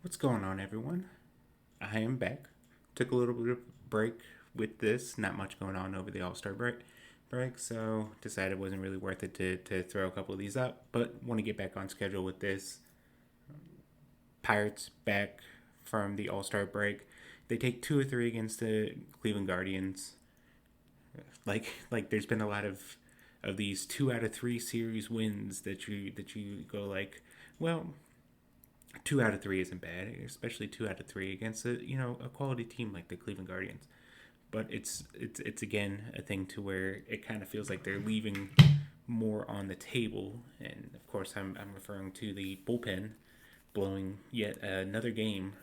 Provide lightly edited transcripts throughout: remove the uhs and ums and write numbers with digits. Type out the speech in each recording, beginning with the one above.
What's going on, everyone? I am back. Took a little bit of break with this. Not much going on over the All Star break, so decided it wasn't really worth it to throw a couple of these up. But want to get back on schedule with this. Pirates back from the All Star break. They take 2 or 3 against the Cleveland Guardians. There's been a lot of these 2 out of 3 series wins that you go like, well, 2 out of 3 isn't bad, especially 2 out of 3 against a quality team like the Cleveland Guardians. But it's again a thing to where it kind of feels like they're leaving more on the table, and of course I'm referring to the bullpen blowing yet another game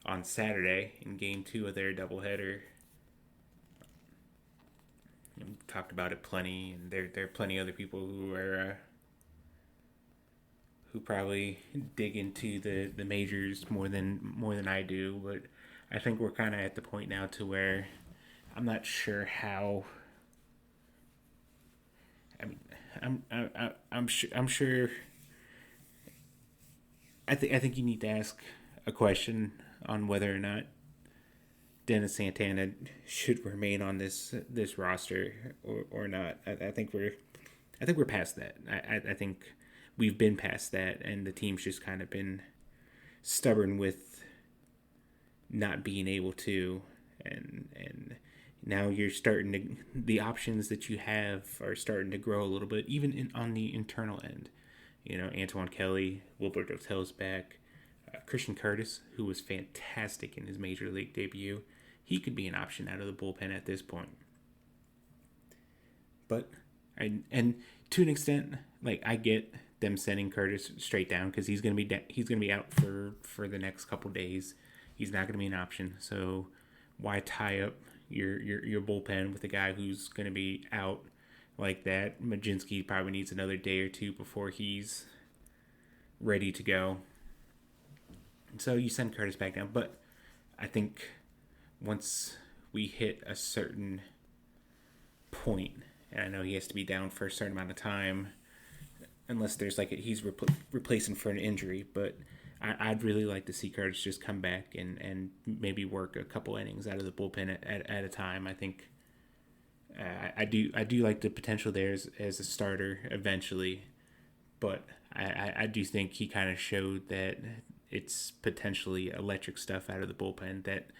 on Saturday in Game 2 of their doubleheader. Talked about it plenty, and there are plenty other people who probably dig into the majors more than I do, but I think we're kind of at the point now to where I'm not sure how. I mean, I'm sure. I think you need to ask a question on whether or not Dennis Santana should remain on this roster or not. I think we're past that. I think we've been past that, and the team's just kind of been stubborn with not being able to, and now you're starting to, the options that you have are starting to grow a little bit, even on the internal end. Antoine Kelly, Wilbert Otel's back, Christian Curtis, who was fantastic in his major league debut, he could be an option out of the bullpen at this point. But and to an extent, I get them sending Curtis straight down because he's gonna be out for the next couple days. He's not gonna be an option. So why tie up your bullpen with a guy who's gonna be out like that? Majinski probably needs another day or two before he's ready to go. So you send Curtis back down, but I think once we hit a certain point, and I know he has to be down for a certain amount of time, unless there's he's replacing for an injury, but I'd really like to see Curtis just come back and maybe work a couple innings out of the bullpen at a time. I think I do like the potential there as a starter eventually, but I do think he kind of showed that it's potentially electric stuff out of the bullpen that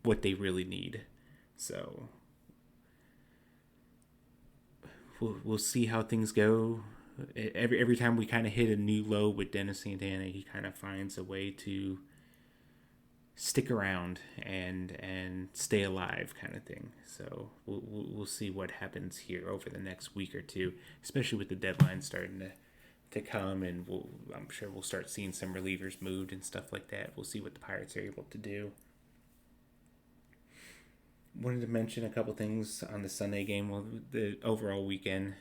what they really need. So we'll see how things go. Every time we kind of hit a new low with Dennis Santana, he kind of finds a way to stick around and stay alive, kind of thing. So we'll see what happens here over the next week or two, especially with the deadline starting to come, and I'm sure we'll start seeing some relievers moved and stuff like that. We'll see what the Pirates are able to do. Wanted to mention a couple things on the Sunday game. Well, the overall weekend,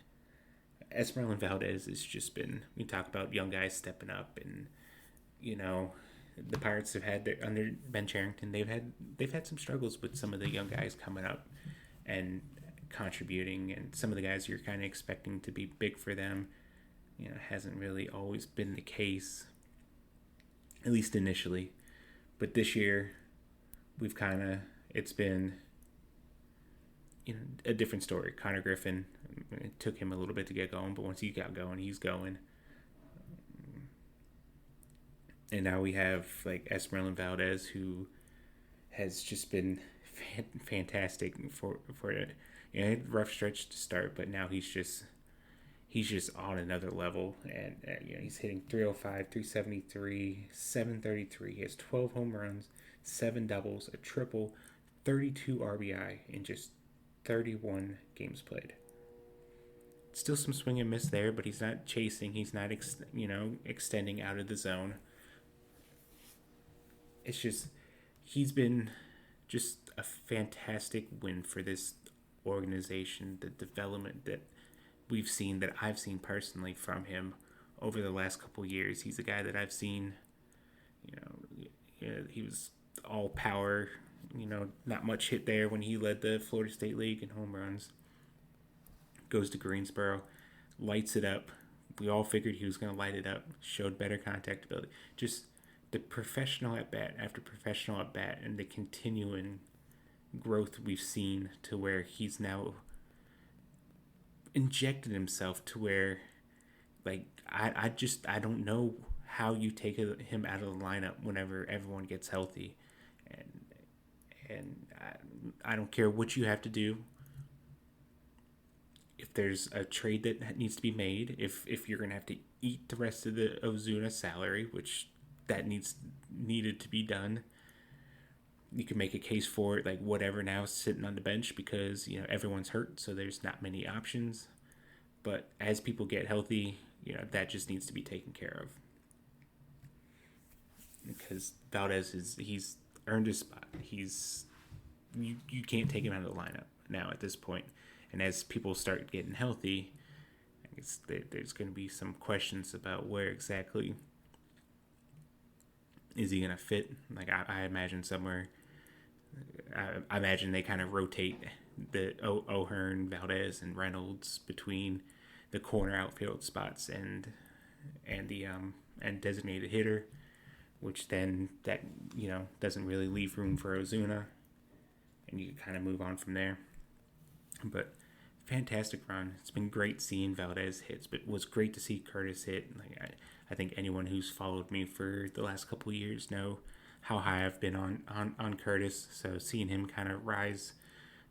Esmerlyn Valdez has just been. We talk about young guys stepping up, and the Pirates have had under Ben Cherington. They've had some struggles with some of the young guys coming up and contributing, and some of the guys you're kind of expecting to be big for them. Hasn't really always been the case, at least initially. But this year, it's been a different story. Connor Griffin, it took him a little bit to get going, but once he got going, he's going. And now we have Esmerlyn Valdez, who has just been fantastic for it. Had a rough stretch to start, but now he's just on another level, and he's hitting 305, 373, 733. He has 12 home runs, 7 doubles, a triple, 32 RBI in just 31 games played. Still some swing and miss there, but he's not chasing. He's not extending out of the zone. It's just he's been just a fantastic win for this organization. The development that we've seen, that I've seen personally from him over the last couple of years. He's a guy that I've seen, he was all power, not much hit there when he led the Florida State League in home runs. Goes to Greensboro, lights it up. We all figured he was going to light it up, showed better contact ability. Just the professional at bat after professional at bat and the continuing growth we've seen to where he's now injected himself to where, like, I don't know how you take him out of the lineup whenever everyone gets healthy, and I don't care what you have to do. If there's a trade that needs to be made, if you're gonna have to eat the rest of the Ozuna salary, which that needed to be done, you can make a case for it, like whatever now sitting on the bench because everyone's hurt, so there's not many options. But as people get healthy, that just needs to be taken care of. Because Valdez he's earned his spot. You can't take him out of the lineup now at this point. And as people start getting healthy, there's going to be some questions about where exactly is he going to fit. Like I imagine somewhere. I imagine they kind of rotate the O'Hearn, Valdez, and Reynolds between the corner outfield spots and designated hitter, which then that doesn't really leave room for Ozuna, and you can kind of move on from there. But fantastic run. It's been great seeing Valdez hits, but it was great to see Curtis hit. Like I think anyone who's followed me for the last couple of years know how high I've been on Curtis. So seeing him kind of rise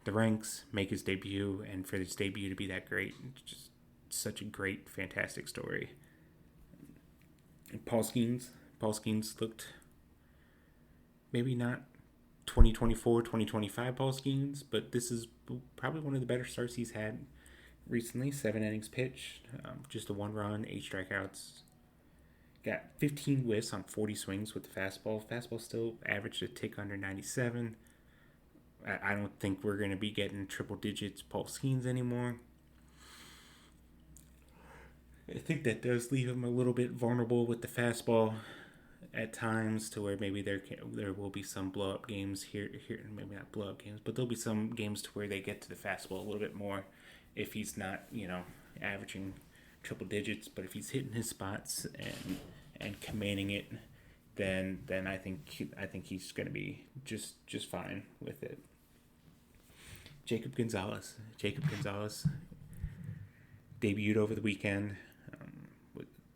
the ranks, make his debut, and for his debut to be that great, just such a great, fantastic story. And Paul Skenes looked maybe not 2024, 2025 Paul Skenes, but this is probably one of the better starts he's had recently. 7 innings pitched, just a 1 run, 8 strikeouts. Got 15 whiffs on 40 swings with the fastball. Fastball still averaged a tick under 97. I don't think we're going to be getting triple digits Paul Skenes anymore. I think that does leave him a little bit vulnerable with the fastball at times, to where maybe there will be some blow up games here, maybe not blow up games, but there'll be some games to where they get to the fastball a little bit more if he's not averaging triple digits. But if he's hitting his spots and commanding it, then I think he's going to be just fine with it. Jacob Gonzalez debuted over the weekend.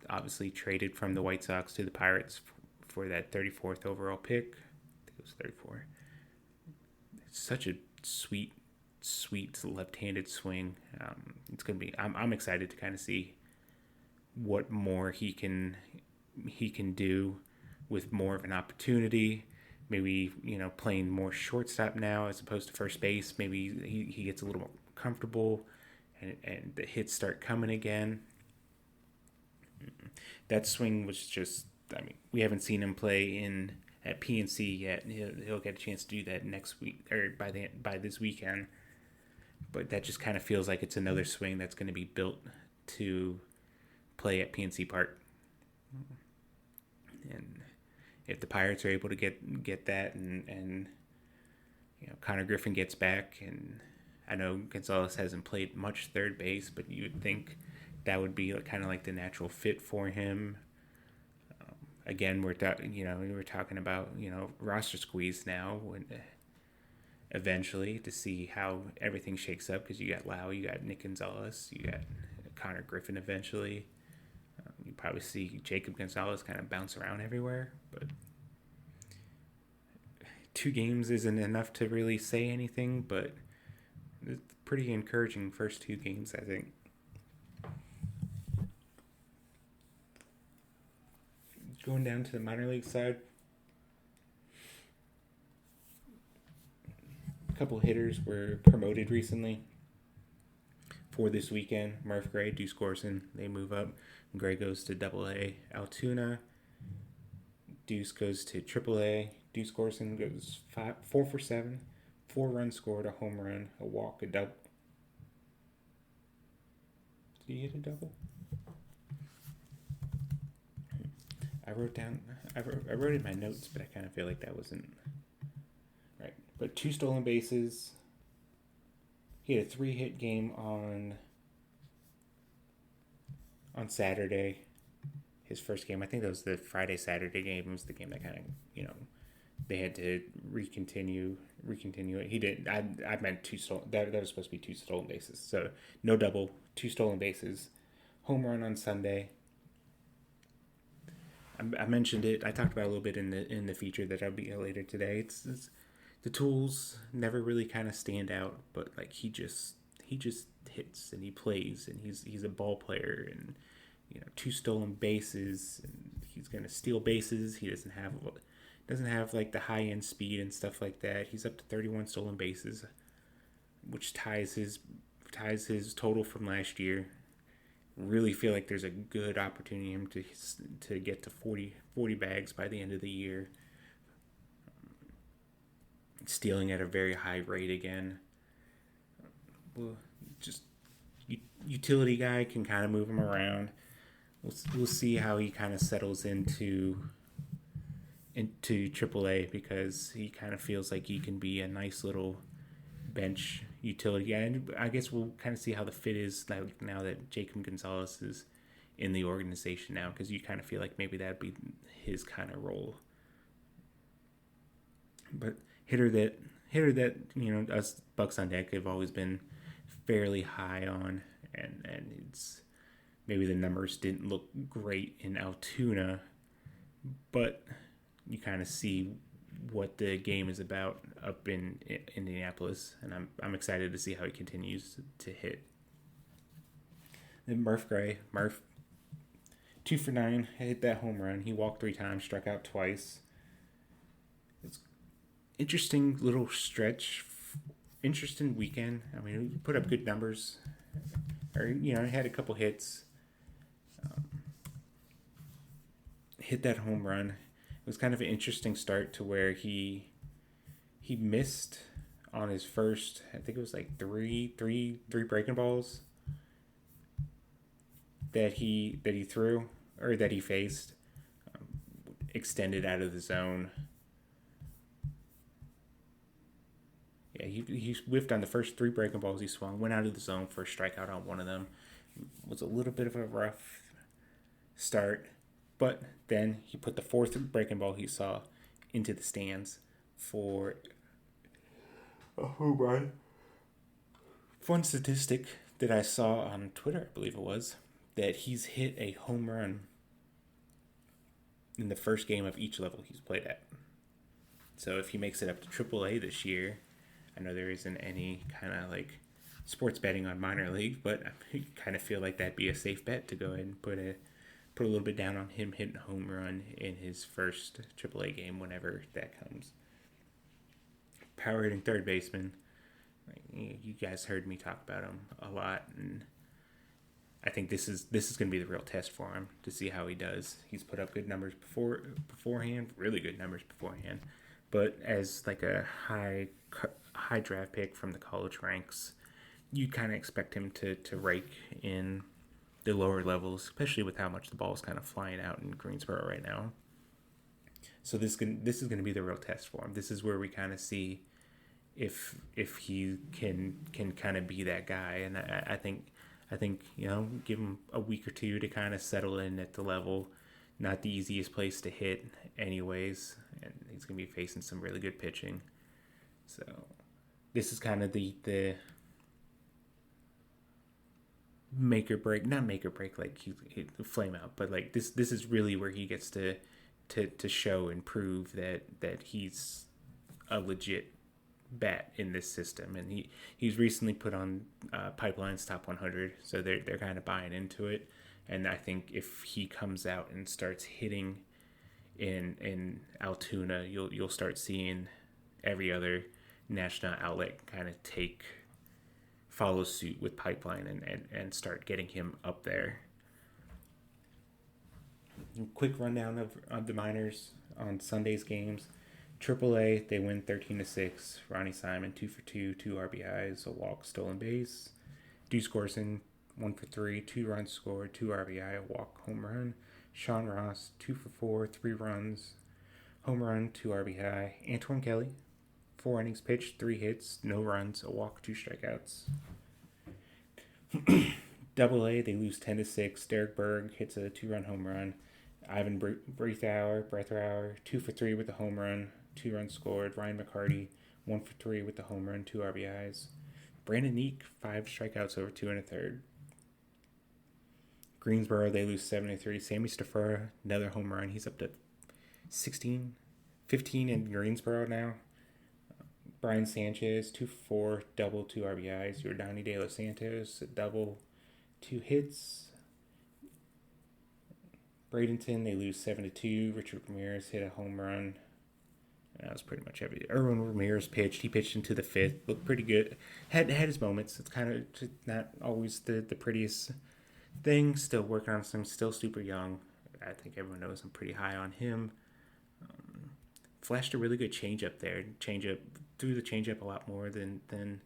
Obviously traded from the White Sox to the Pirates for that 34th overall pick. I think it was 34. It's such a sweet left-handed swing. It's gonna be. I'm excited to kind of see what more he can do with more of an opportunity. Maybe playing more shortstop now as opposed to first base. Maybe he gets a little more comfortable, and the hits start coming again. That swing was just, we haven't seen him play at PNC yet. He'll get a chance to do that next week, or by this weekend. But that just kind of feels like it's another swing that's going to be built to play at PNC Park. And if the Pirates are able to get that, and Connor Griffin gets back, and I know Gonzalez hasn't played much third base, but you would think that would be kind of like the natural fit for him. Again, we're talking about roster squeeze now, when eventually to see how everything shakes up, because you got Lau, you got Nick Gonzalez, you got Connor Griffin eventually. You probably see Jacob Gonzalez kind of bounce around everywhere, but 2 games isn't enough to really say anything, but it's pretty encouraging first 2 games, I think. Going down to the minor league side, a couple hitters were promoted recently for this weekend. Murph Gray, Deuce Gorson, they move up. Gray goes to Double-A. Altoona, Deuce goes to Triple-A. Deuce Gorson goes 4 for 7, 4 runs scored, a home run, a walk, a double. Did he hit a double? I wrote it in my notes, but I kind of feel like that wasn't right. But 2 stolen bases. He had a 3-hit game on Saturday. his first game. I think that was the Friday-Saturday game. It was the game that kind of, they had to recontinue it. He did. I meant two stolen. That was supposed to be 2 stolen bases. So no double, 2 stolen bases. Home run on Sunday. I mentioned it. I talked about it a little bit in the feature that I'll be later today. It's the tools never really kind of stand out, but like he just hits and he plays and he's a ball player, and 2 stolen bases, and he's gonna steal bases. He doesn't have like the high end speed and stuff like that. He's up to 31 stolen bases, which ties his total from last year. Really feel like there's a good opportunity for him to get to 40 bags by the end of the year. Stealing at a very high rate again. Well, just utility guy, can kind of move him around. We'll see how he kind of settles into AAA, because he kind of feels like he can be a nice little bench utility guy. And I guess we'll kind of see how the fit is now that Jacob Gonzalez is in the organization now, because you kind of feel like maybe that'd be his kind of role. But hitter that us Bucks on Deck have always been fairly high on, and it's maybe the numbers didn't look great in Altoona, but you kind of see what the game is about up in Indianapolis, and I'm excited to see how he continues to hit. Then Murph Gray, 2 for 9, hit that home run. He walked 3 times, struck out twice. It's interesting little stretch, interesting weekend. I mean, he put up good numbers, or he had a couple hits. Hit that home run. It was kind of an interesting start to where he missed on his first, I think it was like three breaking balls that he threw, or that he faced, extended out of the zone. Yeah, he whiffed on the first 3 breaking balls he swung, went out of the zone for a strikeout on one of them. It was a little bit of a rough start, but then he put the 4th breaking ball he saw into the stands for a home run. Fun statistic that I saw on Twitter, I believe it was, that he's hit a home run in the first game of each level he's played at. So if he makes it up to AAA this year, I know there isn't any kind of like sports betting on minor league, but I kind of feel like that'd be a safe bet to go ahead and put a little bit down on him hitting a home run in his first AAA game whenever that comes. Power hitting third baseman. You guys heard me talk about him a lot, and I think this is going to be the real test for him to see how he does. He's put up good numbers beforehand, really good numbers beforehand, but as like a high draft pick from the college ranks, you kind of expect him to rake in the lower levels, especially with how much the ball is kind of flying out in Greensboro right now. So this is going to be the real test for him. This is where we kind of see if he can kind of be that guy. And I think give him a week or two to kind of settle in at the level. Not the easiest place to hit, anyways, and he's going to be facing some really good pitching. So this is kind of the make or break, not make or break like he flame out, but like this is really where he gets to show and prove that he's a legit bat in this system. And he's recently put on Pipeline's top 100, so they're kind of buying into it. And I think if he comes out and starts hitting in Altoona, you'll start seeing every other national outlet kind of follow suit with Pipeline and start getting him up there. Quick rundown of the minors on Sunday's games. AAA, they win 13-6. Ronnie Simon 2 for 2, 2 RBIs, a walk, stolen base. Deuce Gorson 1 for 3, 2 runs scored, 2 RBI, a walk, home run. Sean Ross 2 for 4, 3 runs, home run, 2 RBI. Antoine Kelly 4 innings pitched, 3 hits, no runs, a walk, 2 strikeouts. AA, they lose 10-6. Derek Berg hits a 2-run home run. Ivan Breathauer, 2 for 3 with a home run, 2 runs scored. Ryan McCarty, 1 for 3 with the home run, 2 RBIs. Brandon Neek, 5 strikeouts over 2 1/3. Greensboro, they lose 7-3. Sammy Stafura, another home run. He's up to 15 in Greensboro now. Brian Sanchez, 2 for 4, double, 2 RBIs. Yordani De Los Santos, a double, 2 hits. Bradenton, they lose 7-2. Richard Ramirez hit a home run. That was pretty much everything. Erwin Ramirez pitched. He pitched into the 5th. Looked pretty good. Had his moments. It's kind of not always the prettiest thing. Still working on some. Still super young. I think everyone knows I'm pretty high on him. Flashed a really good changeup there. Threw the changeup a lot more than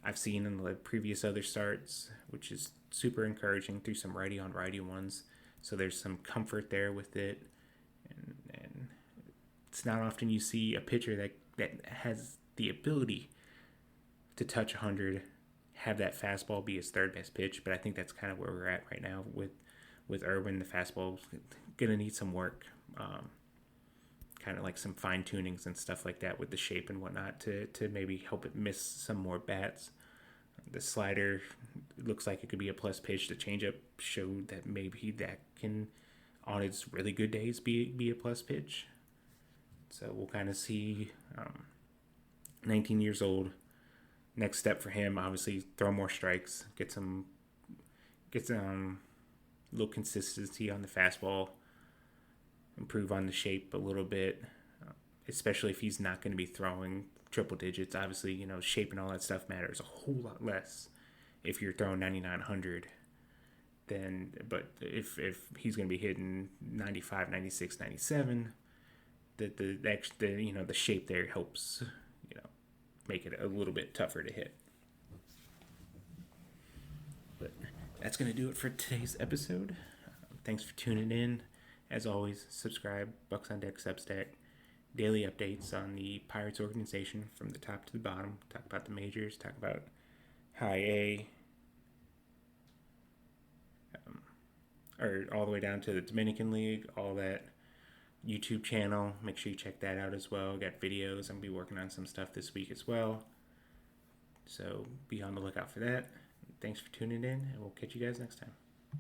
I've seen in the previous other starts, which is super encouraging. Threw some righty on righty ones. So there's some comfort there with it. And it's not often you see a pitcher that has the ability to touch 100, have that fastball be his third best pitch. But I think that's kind of where we're at right now with Irwin. The fastball's going to need some work. Kind of like some fine tunings and stuff like that with the shape and whatnot to maybe help it miss some more bats. The slider looks like it could be a plus pitch. The changeup showed that maybe that can, on its really good days, be a plus pitch. So we'll kind of see. 19 years old. Next step for him, obviously, throw more strikes, get some little consistency on the fastball, improve on the shape a little bit, especially if he's not going to be throwing triple digits. Obviously, shape and all that stuff matters a whole lot less if you're throwing 99-100 but if he's going to be hitting 95, 96, 97, the shape there helps make it a little bit tougher to hit. But that's going to do it for today's episode. Thanks for tuning in. As always, subscribe, Bucks on Deck Substack, daily updates on the Pirates organization from the top to the bottom. Talk about the majors, talk about High A, or all the way down to the Dominican League, all that. YouTube channel, make sure you check that out as well. Got videos. I'm going to be working on some stuff this week as well. So be on the lookout for that. Thanks for tuning in, and we'll catch you guys next time.